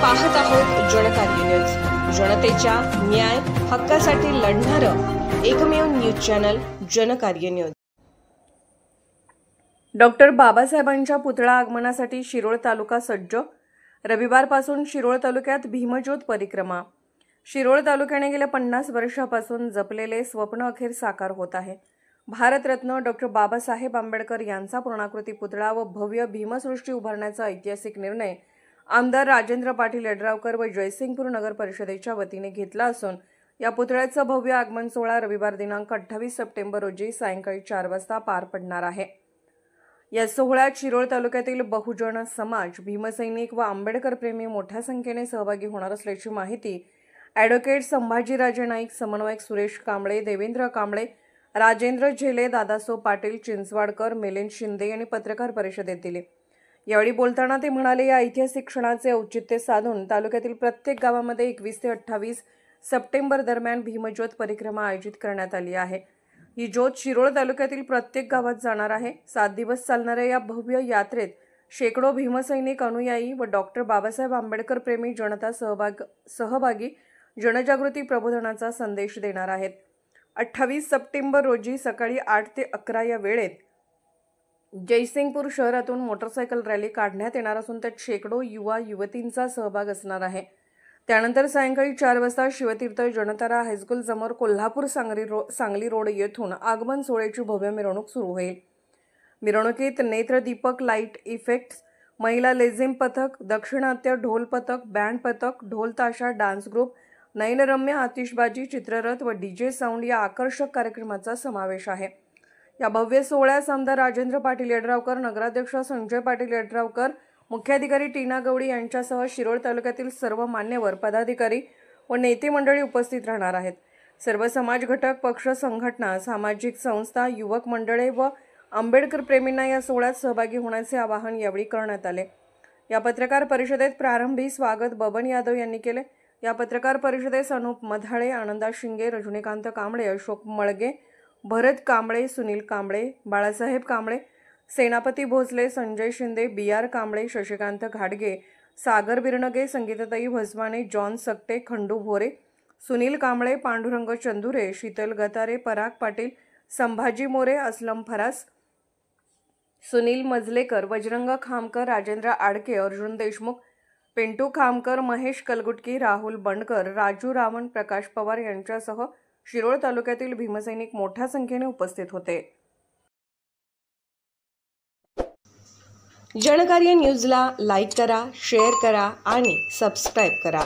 पाहत आहोत जनकार्य न्यूज, जनतेच्या न्याय हक्कासाठी लढणारं एकमेव news channel Janakarya news. Doctor बाबासाहेबांच्या पुतळा आगमनासाठी शिरोळ तालुका सज्ज। रविवारपासून शिरोळ तालुक्यात भीमज्योत परिक्रमा। शिरोळ तालुक्याने गेल्या 50 वर्षापासून जपलेले स्वप्न अखेर साकार होत आहे। भारतरत्न डॉक्टर बाबासाहेब आंबेडकर यांचा पूर्णाकृती पुतळा व भव्य भीमसृष्टी उभारण्याचा ऐतिहासिक निर्णय आमदार राजेंद्र पाटील यड्रावकर व जयसिंगपूर नगर परिषदेच्या वतीने घेतला असून या पुतळ्याचा भव्य आगमन सोहळा रविवार दिनांक 28 सप्टेंबर रोजी सायंकाळी 4 वाजता पार पडणार आहे। या सोहळ्यात शिरोळ तालुक्यातील बहुजन समाज, भीमसैनिक व आंबेडकर प्रेमी मोठ्या संख्येने सहभागी होणार असल्याची माहिती ॲडव्होकेट संभाजीराजे नाईक, समन्वयक सुरेश कांबळे, देवेंद्र कांबळे, राजेंद्र झेले, दादासो पाटील, चिंचवाडकर, मिलिंद शिंदे यांनी पत्रकार परिषदेत दिली। यावेळी बोलताना ते म्हणाले, या ऐतिहासिक क्षणाचे औचित्य साधून तालुक्यातील प्रत्येक गावामध्ये 21 ते 28 सप्टेंबर दरम्यान भीमज्योत परिक्रमा आयोजित करण्यात आली आहे। ही ज्योत शिरोळ तालुक्यातील प्रत्येक गावात जाणार आहे। 7 दिवस चालणाऱ्या या भव्य यात्रेत शेकडो भीमसैनिक, अनुयायी व डॉक्टर बाबासाहेब आंबेडकर प्रेमी जनता सहभागी जनजागृती प्रबोधनाचा संदेश देणार आहेत। 28 सप्टेंबर रोजी सकाळी 8 ते 11 या वेळेत जयसिंगपूर शहरातून मोटरसायकल रॅली काढण्यात येणार असून त्यात शेकडो युवा युवतींचा सहभाग असणार आहे। त्यानंतर सायंकाळी 4 वाजता शिवतीर्थ जनतारा हायस्कूल समोर कोल्हापूर सांगली रोड येथून आगमन सोहळ्याची भव्य मिरवणूक सुरू होईल। मिरवणुकीत नेत्रदीपक, लाईट इफेक्ट्स, महिला लेझिम पथक, दक्षिणात्य ढोल पथक, बँड पथक, ढोल ताशा, डान्स ग्रुप, नयनरम्य आतिषबाजी, चित्ररथ व डीजे साऊंड या आकर्षक कार्यक्रमाचा समावेश आहे। या भव्य सोहळ्यास आमदार राजेंद्र पाटील यड्रावकर, नगराध्यक्ष संजय पाटील यड्रावकर, मुख्याधिकारी टीना गवडी यांच्यासह शिरोळ तालुक्यातील सर्व मान्यवर, पदाधिकारी व नेते मंडळी उपस्थित राहणार आहेत। सर्व समाज घटक, पक्ष संघटना, सामाजिक संस्था, युवक मंडळे व आंबेडकर प्रेमींना या सोहळ्यात सहभागी होण्याचे आवाहन यावेळी करण्यात आले। या पत्रकार परिषदेत प्रारंभी स्वागत बबन यादव यांनी केले। या पत्रकार परिषदेस अनुप मधाळे, आनंदा शिंगे, रजनीकांत कांबळे, अशोक मळगे, भरत कांबळे, सुनील कांबळे, बाळासाहेब कांबळे, सेनापती भोसले, संजय शिंदे, BR कांबळे, शशिकांत घाडगे, सागर बिरनगे, संगीताताई भसवाने, जॉन सकटे, खंडू भोरे, सुनील कांबळे, पांडुरंग चंदुरे, शीतल गतारे, पराग पाटील, संभाजी मोरे, असलम फरास, सुनील मजलेकर, बजरंग खामकर, राजेंद्र आडके, अर्जुन देशमुख, पिंटू खामकर, महेश कलगुटकी, राहुल बंडकर, राजू रावण, प्रकाश पवार यांच्यासह शिरोळ तालुक्यातील भीमसैनिक मोठ्या संख्येने उपस्थित होते। जनकार्य न्यूजला लाईक करा, शेअर करा आणि सबस्क्राईब करा।